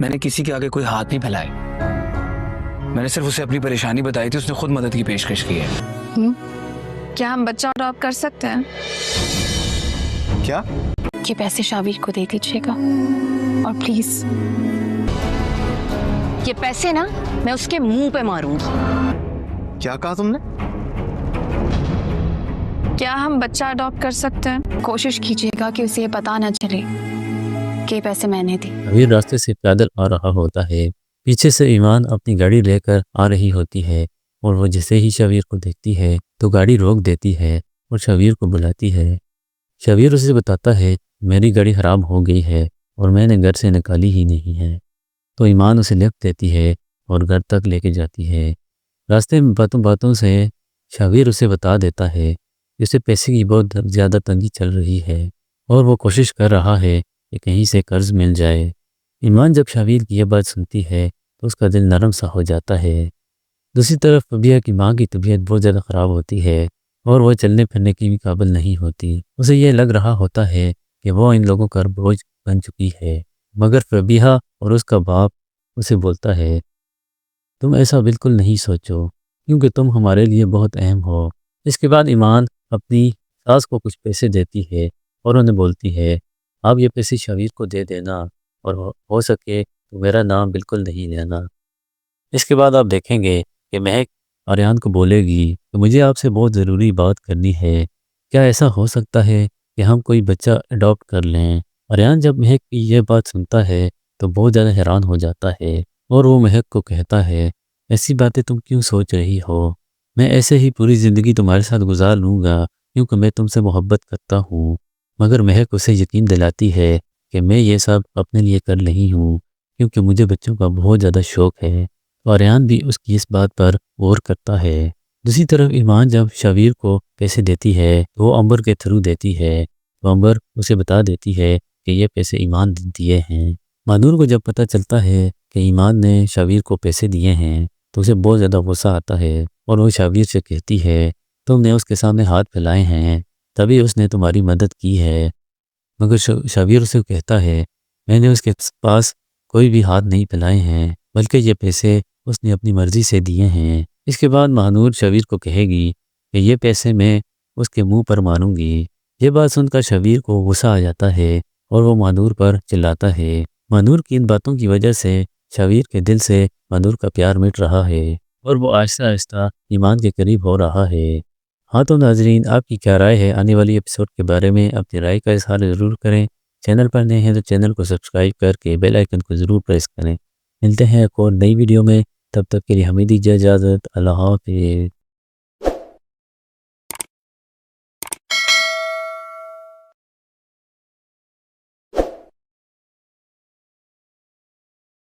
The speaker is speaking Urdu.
میں نے کسی کے آگے کوئی ہاتھ نہیں پھیلائے، میں نے صرف اسے اپنی پریشانی بتائی تھی، اس نے خود مدد کی پیشکش کی ہے۔ کیا ہم بچہ اڈاپٹ کر سکتے ہیں؟ کیا؟ یہ پیسے شاویر کو دے دیجیے گا، اور پلیز یہ پیسے نا میں اس کے منہ پہ ماروں گی۔ کیا کہا تم نے؟ کیا ہم بچہ اڈاپٹ کر سکتے ہیں؟ کوشش کیجیے گا کہ اسے یہ پتا نہ چلے کہ یہ پیسے میں نے دی۔ شاویر راستے سے پیدل آ رہا ہوتا ہے، پیچھے سے ایمان اپنی گاڑی لے کر آ رہی ہوتی ہے، اور وہ جیسے ہی شاویر کو دیکھتی ہے تو گاڑی روک دیتی ہے اور شاویر کو بلاتی ہے۔ شاویر اسے بتاتا ہے میری گاڑی خراب ہو گئی ہے اور میں نے گھر سے نکالی ہی نہیں ہے، تو ایمان اسے لفٹ دیتی ہے اور گھر تک لے کے جاتی ہے۔ راستے میں باتوں باتوں سے شاویر اسے بتا دیتا ہے کہ اسے پیسے کی بہت زیادہ تنگی چل رہی ہے اور وہ کوشش کر رہا ہے کہ کہیں سے قرض مل جائے۔ ایمان جب شاویر کی یہ بات سنتی ہے تو اس کا دل نرم سا ہو جاتا ہے۔ دوسری طرف فبیہہ کی ماں کی طبیعت بہت زیادہ خراب ہوتی ہے اور وہ چلنے پھرنے کی بھی قابل نہیں ہوتی۔ اسے یہ لگ رہا ہوتا ہے کہ وہ ان لوگوں کا بوجھ بن چکی ہے، مگر فبیہہ اور اس کا باپ اسے بولتا ہے تم ایسا بالکل نہیں سوچو، کیونکہ تم ہمارے لیے بہت اہم ہو۔ اس کے بعد ایمان اپنی ساس کو کچھ پیسے دیتی ہے اور انہیں بولتی ہے آپ یہ پیسے شاویر کو دے دینا، اور ہو سکے تو میرا نام بالکل نہیں لینا۔ اس کے بعد آپ دیکھیں گے کہ مہک آریان کو بولے گی کہ مجھے آپ سے بہت ضروری بات کرنی ہے، کیا ایسا ہو سکتا ہے کہ ہم کوئی بچہ اڈاپٹ کر لیں؟ آریان جب مہک کی یہ بات سنتا ہے تو بہت زیادہ حیران ہو جاتا ہے، اور وہ مہک کو کہتا ہے ایسی باتیں تم کیوں سوچ رہی ہو؟ میں ایسے ہی پوری زندگی تمہارے ساتھ گزار لوں گا کیونکہ میں تم سے محبت کرتا ہوں۔ مگر مہک اسے یقین دلاتی ہے کہ میں یہ سب اپنے لیے کر رہی ہوں کیونکہ مجھے بچوں کا بہت زیادہ شوق ہے۔ آریان بھی اس کی اس بات پر غور کرتا ہے۔ دوسری طرف ایمان جب شاویر کو پیسے دیتی ہے تو وہ امبر کے تھرو دیتی ہے، تو امبر اسے بتا دیتی ہے کہ یہ پیسے ایمان نے دیے ہیں۔ مانور کو جب پتہ چلتا ہے کہ ایمان نے شاویر کو پیسے دیے ہیں تو اسے بہت زیادہ غصہ آتا ہے، اور وہ شاویر سے کہتی ہے تم نے اس کے سامنے ہاتھ پھیلائے ہیں تبھی اس نے تمہاری مدد کی ہے۔ مگر شاویر اسے کہتا ہے میں نے اس کے پاس کوئی بھی ہاتھ نہیں پھیلائے ہیں، بلکہ یہ پیسے اس نے اپنی مرضی سے دیے ہیں۔ اس کے بعد مانور شاویر کو کہے گی کہ یہ پیسے میں اس کے منہ پر ماروں گی۔ یہ بات سن کر شاویر کو غصہ آ جاتا ہے اور وہ مانور پر چلاتا ہے۔ مانور کی ان باتوں کی وجہ سے شاویر کے دل سے مانور کا پیار مٹ رہا ہے اور وہ آہستہ آہستہ ایمان کے قریب ہو رہا ہے۔ ہاں تو ناظرین، آپ کی کیا رائے ہے آنے والی ایپیسوڈ کے بارے میں؟ اپنی رائے کا اظہار ضرور کریں۔ چینل پر نئے ہیں تو چینل کو سبسکرائب کر کے بیل آئیکن کو ضرور پریس کریں۔ ملتے ہیں ایک اور نئی ویڈیو میں، تب تک کے لیے ہمیں دیجیے اجازت۔ اللہ حافظ۔